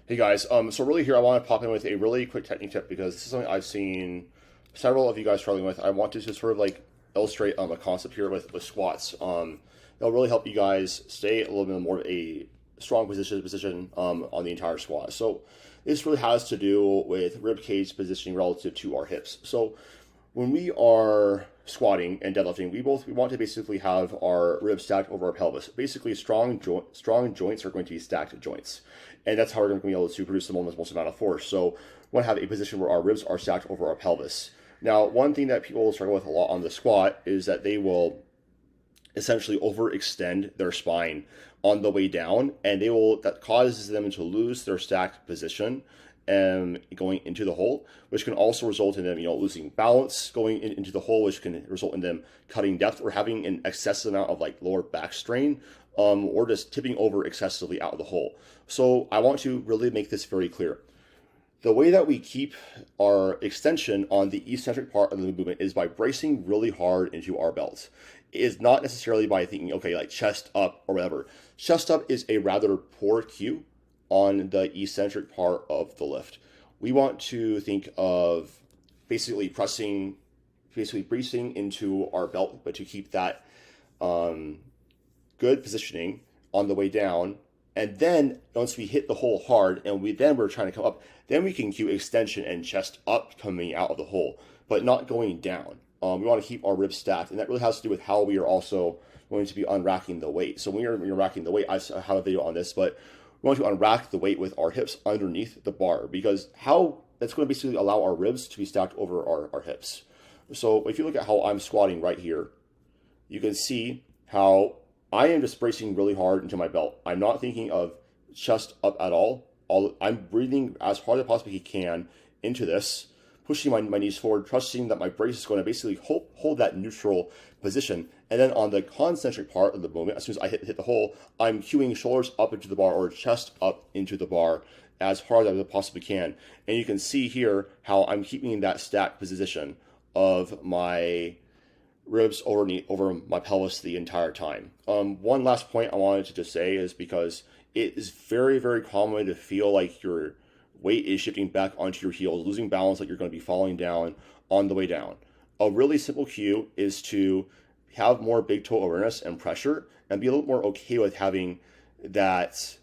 Hey guys, so really here I want to pop in with a really quick technique tip because this is something I've seen several of you guys struggling with. I want to just sort of like illustrate a concept here with squats. It'll really help you guys stay a little bit more of a strong position on the entire squat. So this really has to do with rib cage positioning relative to our hips. So when we are squatting and deadlifting, we want to basically have our ribs stacked over our pelvis. Basically, strong joints are going to be stacked joints, and that's how we're going to be able to produce the most amount of force. So we want to have a position where our ribs are stacked over our pelvis. Now, one thing that people struggle with a lot on the squat is that they will essentially overextend their spine on the way down, and that causes them to lose their stacked position and going into the hole, which can also result in them, losing balance going into the hole, which can result in them cutting depth or having an excessive amount of like lower back strain, or just tipping over excessively out of the hole. So I want to really make this very clear. The way that we keep our extension on the eccentric part of the movement is by bracing really hard into our belt. It is not necessarily by thinking, okay, like chest up or whatever. Chest up is a rather poor cue on the eccentric part of the lift. We want to think of basically bracing into our belt, but to keep that good positioning on the way down. And then once we hit the hole hard and we're trying to come up, then we can cue extension and chest up coming out of the hole, but not going down. We want to keep our ribs stacked, and that really has to do with how we are also going to be unracking the weight. So when you're racking the weight, I have a video on this, but we want to unrack the weight with our hips underneath the bar, because that's going to basically allow our ribs to be stacked over our hips. So if you look at how I'm squatting right here, you can see how I am just bracing really hard into my belt. I'm not thinking of chest up at all. I'm breathing as hard as I possibly can into this, pushing my knees forward, trusting that my brace is going to basically hold that neutral position. And then on the concentric part of the movement, as soon as I hit the hole, I'm cueing shoulders up into the bar or chest up into the bar as hard as I possibly can. And you can see here how I'm keeping that stacked position of my ribs over my pelvis the entire time. One last point I wanted to just say is because it is very, very common to feel like your weight is shifting back onto your heels, losing balance, like you're going to be falling down on the way down. A really simple cue is to have more big toe awareness and pressure and be a little more okay with having that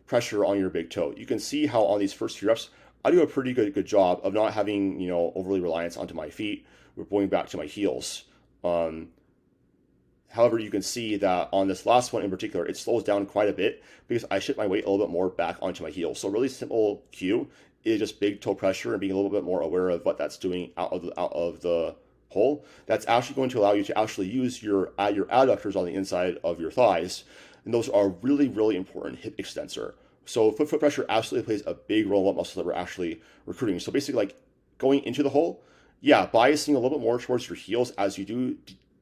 pressure on your big toe. You can see how on these first few reps, I do a pretty good job of not having, overly reliance onto my feet. We're going back to my heels. However, you can see that on this last one in particular, it slows down quite a bit because I shift my weight a little bit more back onto my heels. So really simple cue is just big toe pressure and being a little bit more aware of what that's doing out of the hole. That's actually going to allow you to actually use your adductors on the inside of your thighs. And those are really, really important hip extensor. So foot pressure absolutely plays a big role in what muscles that we're actually recruiting. So basically like going into the hole, biasing a little bit more towards your heels as you do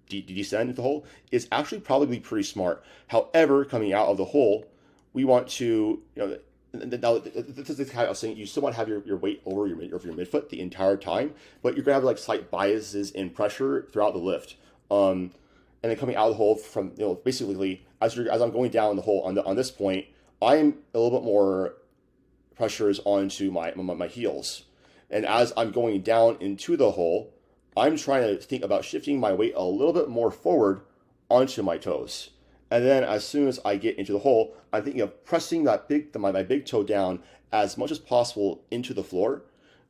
descend into the hole is actually probably pretty smart. However, coming out of the hole, we want to, now this is the kind of saying you still want to have your weight over your midfoot the entire time, but you're gonna have like slight biases in pressure throughout the lift. And then coming out of the hole from, basically as I'm going down the hole on this point, I'm a little bit more pressures onto my heels. And as I'm going down into the hole, I'm trying to think about shifting my weight a little bit more forward onto my toes. And then as soon as I get into the hole, I'm thinking of pressing my big toe down as much as possible into the floor,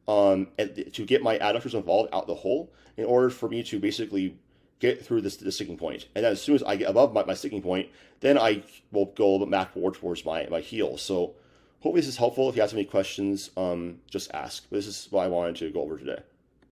and to get my adductors involved out the hole in order for me to basically get through the sticking point. And then as soon as I get above my sticking point, then I will go a little bit back more towards my heels. So hopefully this is helpful. If you have any questions, just ask. But this is what I wanted to go over today.